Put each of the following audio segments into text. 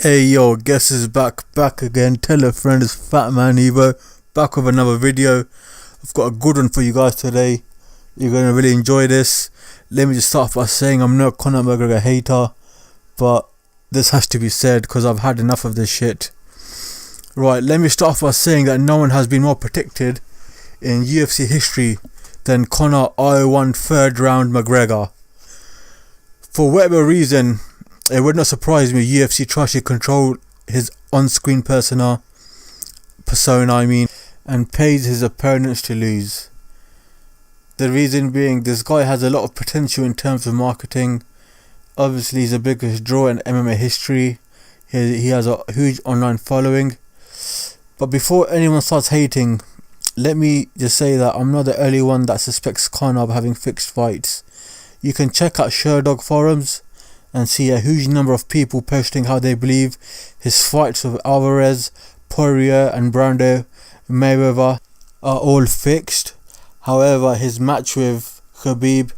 Hey yo, guess is back again. Tell a friend, it's Fat Man Evo, back with another video. I've got a good one for you guys today. You're gonna really enjoy this. Let me just start by saying I'm not a Conor McGregor hater, but this has to be said because I've had enough of this shit. Right, let me start by saying that no one has been more protected in UFC history than Conor I-1 third round McGregor. For whatever reason, it would not surprise me UFC tries to control his on-screen persona, and pays his opponents to lose. The reason being, this guy has a lot of potential in terms of marketing. Obviously, he's the biggest draw in MMA history. He has a huge online following. But before anyone starts hating, let me just say that I'm not the only one that suspects Conor of having fixed fights. You can check out Sherdog forums and see a huge number of people posting how they believe his fights with Alvarez, Poirier and Brando Mayweather are all fixed. However, his match with Khabib,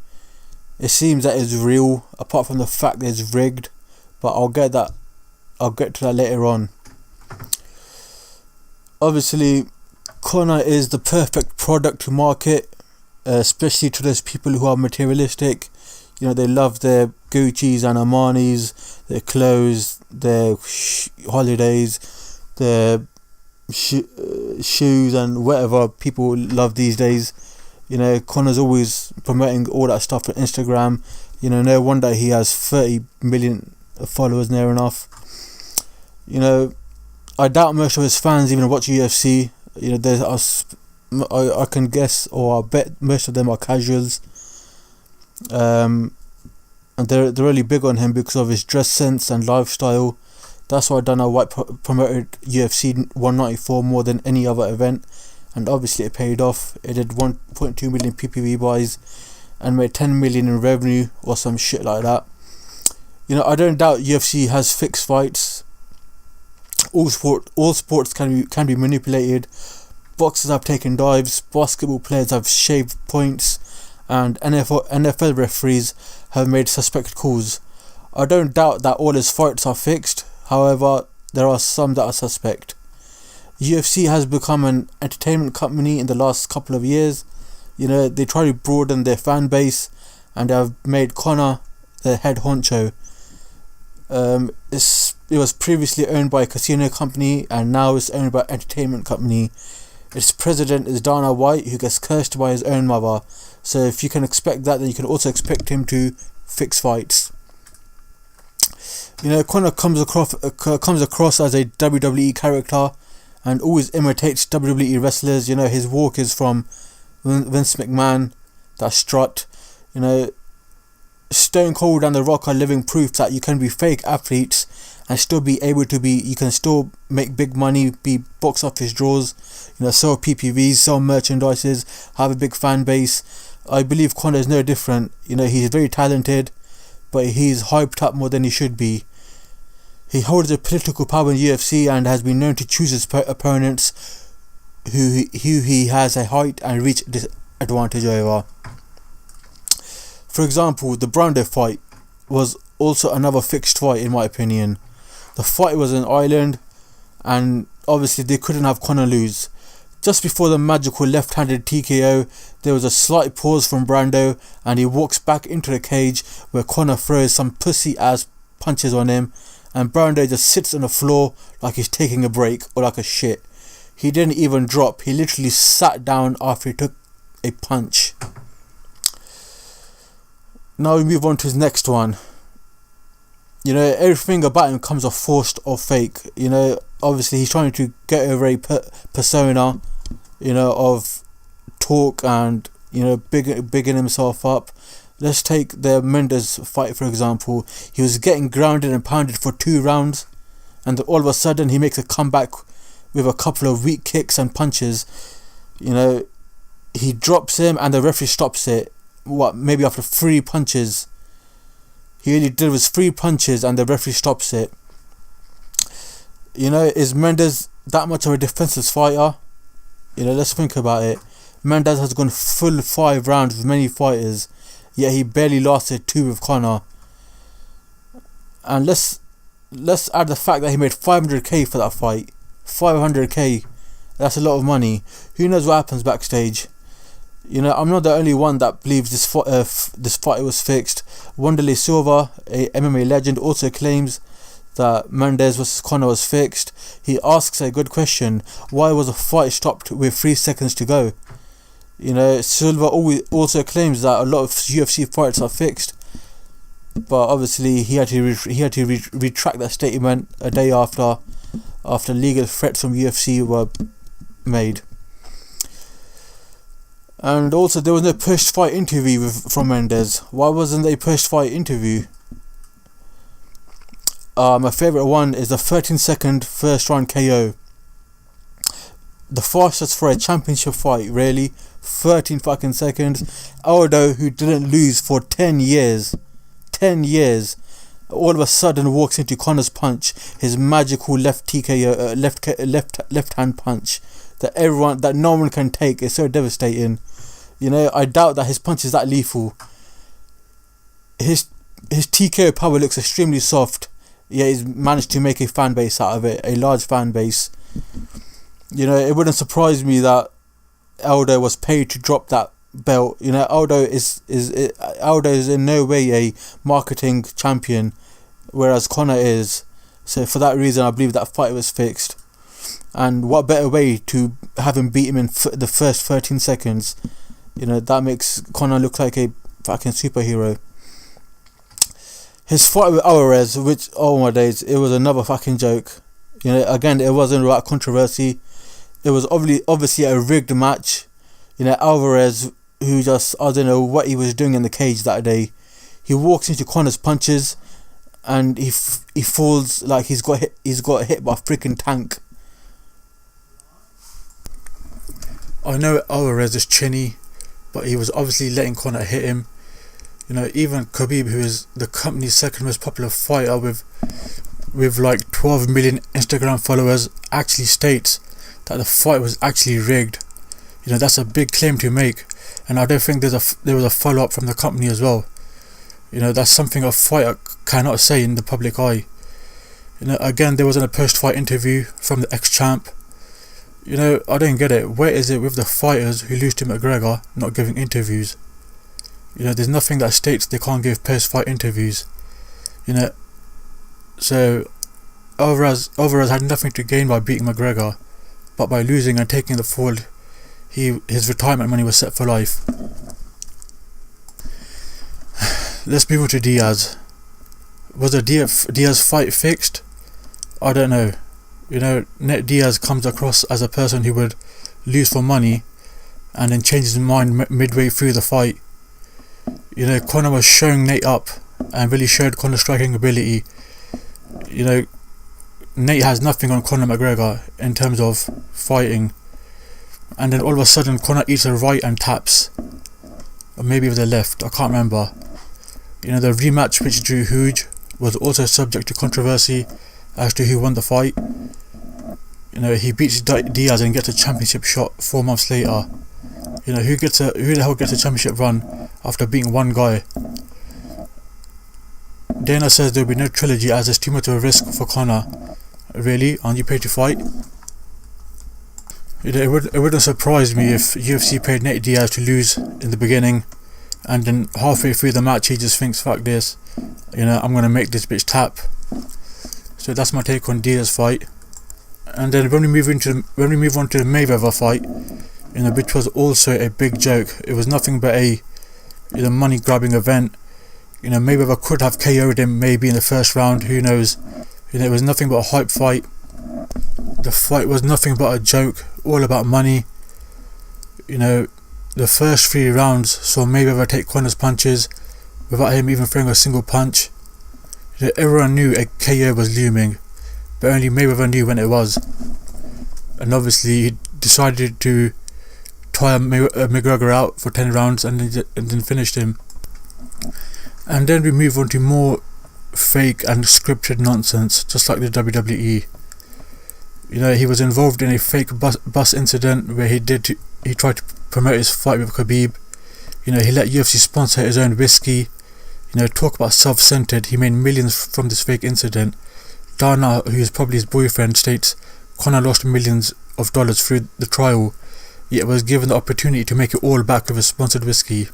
it seems that is real, apart from the fact that it's rigged, but I'll get to that later on. Obviously, Conor is the perfect product to market, especially to those people who are materialistic. You know, they love their Gucci's and Armani's, their clothes, their holidays, their shoes and whatever people love these days. You know, Conor's always promoting all that stuff on Instagram. You know, no wonder he has 30 million followers near enough. You know, I doubt most of his fans even watch UFC. You know, I can guess, or I bet most of them are casuals. And they're really big on him because of his dress sense and lifestyle. That's why Dana White promoted UFC 194 more than any other event, and obviously it paid off. It did 1.2 million PPV buys and made 10 million in revenue or some shit like that. You know, I don't doubt UFC has fixed fights. All sports can be manipulated. Boxers have taken dives, basketball players have shaved points, and NFL referees have made suspect calls. I don't doubt that all his fights are fixed. However, there are some that are suspect. UFC has become an entertainment company in the last couple of years. You know, they try to broaden their fan base, and they have made Conor the head honcho. It was previously owned by a casino company, and now it's owned by an entertainment company. Its president is Dana White, who gets cursed by his own mother. So if you can expect that, then you can also expect him to fix fights. You know, Conor comes across as a WWE character and always imitates WWE wrestlers. You know, his walk is from Vince McMahon, that strut. You know, Stone Cold and The Rock are living proof that you can be fake athletes and still be able to be, you can still make big money, be box office draws, you know, sell PPVs, sell merchandises, have a big fan base. I believe Conor is no different. You know, he's very talented, but he's hyped up more than he should be. He holds a political power in UFC and has been known to choose his opponents who he has a height and reach disadvantage over. For example, the Brando fight was also another fixed fight in my opinion. The fight was in Ireland, and obviously they couldn't have Conor lose. Just before the magical left-handed TKO, there was a slight pause from Brando, and he walks back into the cage where Conor throws some pussy-ass punches on him, and Brando just sits on the floor like he's taking a break or like a shit. He didn't even drop. He literally sat down after he took a punch. Now we move on to his next one. You know, everything about him comes off forced or fake. You know, obviously he's trying to get over a persona, you know, of talk and, you know, bigging himself up. Let's take the Mendes fight for example. He was getting grounded and pounded for 2 rounds, and then all of a sudden he makes a comeback with a couple of weak kicks and punches. You know, he drops him and the referee stops it. Maybe after 3 punches. He only did was 3 punches and the referee stops it. You know, is Mendes that much of a defensive fighter? You know, let's think about it. Mendes has gone full 5 rounds with many fighters, yet he barely lasted 2 with Conor. And let's let's add the fact that he made 500k for that fight. 500k. That's a lot of money. Who knows what happens backstage? You know, I'm not the only one that believes this fight was fixed. Wanderlei Silva, a MMA legend, also claims that Mendes vs Conor was fixed. He asks a good question: why was the fight stopped with 3 seconds to go? You know, Silva also claims that a lot of UFC fights are fixed, but obviously he had to retract that statement a day after legal threats from UFC were made. And also, there was no post-fight interview from Mendes. Why wasn't there a post-fight interview? My favourite one is the 13-second first round KO. The fastest for a championship fight, really. 13 fucking seconds. Aldo, who didn't lose for 10 years, all of a sudden walks into Conor's punch, his magical left TKO, left hand punch that no one can take. It's so devastating. You know, I doubt that his punch is that lethal. His TKO power looks extremely soft. Yeah, he's managed to make a fan base out of it, a large fan base. You know, it wouldn't surprise me that Aldo was paid to drop that belt. You know, Aldo is in no way a marketing champion, whereas Conor is. So for that reason, I believe that fight was fixed. And what better way to have him beat him in the first 13 seconds? You know, that makes Conor look like a fucking superhero. His fight with Alvarez, which, oh my days, it was another fucking joke. You know, again, it wasn't about controversy. It was obviously a rigged match. You know, Alvarez, who just, I don't know what he was doing in the cage that day. He walks into Conor's punches, and he falls like he's got hit by a freaking tank. I know Alvarez is chinny, but he was obviously letting Conor hit him. You know, even Khabib, who is the company's second most popular fighter with like 12 million Instagram followers, actually states that the fight was actually rigged. You know, that's a big claim to make, and I don't think there was a follow-up from the company as well. You know, that's something a fighter cannot say in the public eye. You know, again, there wasn't a post-fight interview from the ex-champ. You know, I don't get it. Where is it with the fighters who lose to McGregor not giving interviews? You know, there's nothing that states they can't give post-fight interviews. You know, so Alvarez had nothing to gain by beating McGregor, but by losing and taking the fall, his retirement money was set for life. Let's move on to Diaz. Was the Diaz fight fixed? I don't know. You know, Nate Diaz comes across as a person who would lose for money and then change his mind midway through the fight. You know, Conor was showing Nate up and really showed Conor's striking ability. You know, Nate has nothing on Conor McGregor in terms of fighting, and then all of a sudden Conor eats a right and taps, or maybe with the left, I can't remember. You know, the rematch which drew huge was also subject to controversy as to who won the fight. You know, he beats Diaz and gets a championship shot 4 months later. You know, who the hell gets a championship run after beating one guy? Dana says there will be no trilogy as there's too much of a risk for Conor. Really? Aren't you paid to fight? You know, it wouldn't surprise me if UFC paid Nate Diaz to lose in the beginning, and then halfway through the match he just thinks, fuck this, you know, I'm gonna make this bitch tap. So that's my take on Diaz fight. And then when we move on to the Mayweather fight, you know, which was also a big joke. It was nothing but a, you know, money grabbing event. You know, Mayweather could have KO'd him maybe in the first round, who knows. You know, it was nothing but a hype fight. The fight was nothing but a joke, all about money. You know, the first 3 rounds saw Mayweather take Conor's punches without him even throwing a single punch. You know, everyone knew a KO was looming, but only Mayweather knew when it was. And obviously he decided to tire McGregor out for 10 rounds and then finished him. And then we move on to more fake and scripted nonsense, just like the WWE. You know, he was involved in a fake bus incident where he tried to promote his fight with Khabib. You know, he let UFC sponsor his own whiskey. You know, talk about self-centered. He made millions from this fake incident. Dana, who is probably his boyfriend, states Conor lost millions of dollars through the trial, yet was given the opportunity to make it all back with a sponsored whiskey.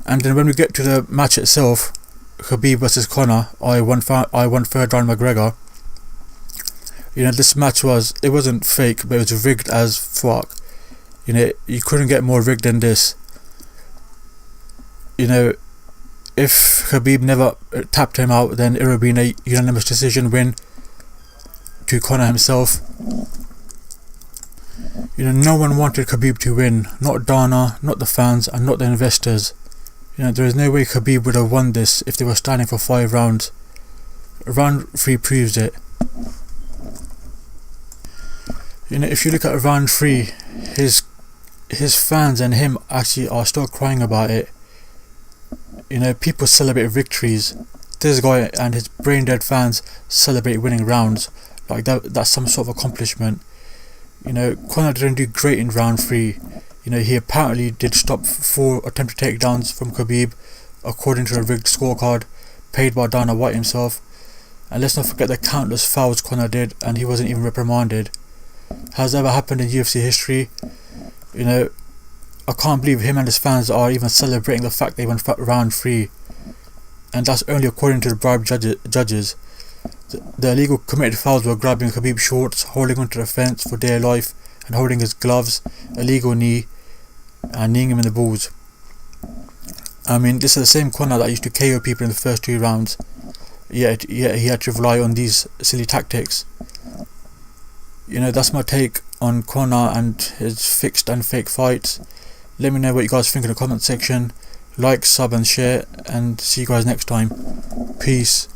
And then when we get to the match itself, Khabib versus Conor, I won third round McGregor. This match wasn't fake, but it was rigged as fuck. You couldn't get more rigged than this. If Khabib never tapped him out, then it would have been a unanimous decision win to Conor himself. No one wanted Khabib to win, not Dana, not the fans, and not the investors. There is no way Khabib would have won this if they were standing for 5 rounds. Round 3 proves it. If you look at round 3, his fans and him actually are still crying about it. People celebrate victories. This guy and his brain dead fans celebrate winning rounds. Like that's some sort of accomplishment. Conor didn't do great in round 3. He apparently did stop 4 attempted takedowns from Khabib, according to a rigged scorecard paid by Dana White himself. And let's not forget the countless fouls Conor did, and he wasn't even reprimanded. Has ever happened in UFC history? I can't believe him and his fans are even celebrating the fact they went round 3, and that's only according to the bribed judges. The illegal committed fouls were grabbing Khabib's shorts, holding onto the fence for dear life, and holding his gloves, illegal knee, and kneeing him in the balls. This is the same Conor that used to KO people in the first 2 rounds, yet he had to rely on these silly tactics. That's my take on Conor and his fixed and fake fights. Let me know what you guys think in the comment section. Like, sub and share, and see you guys next time. Peace.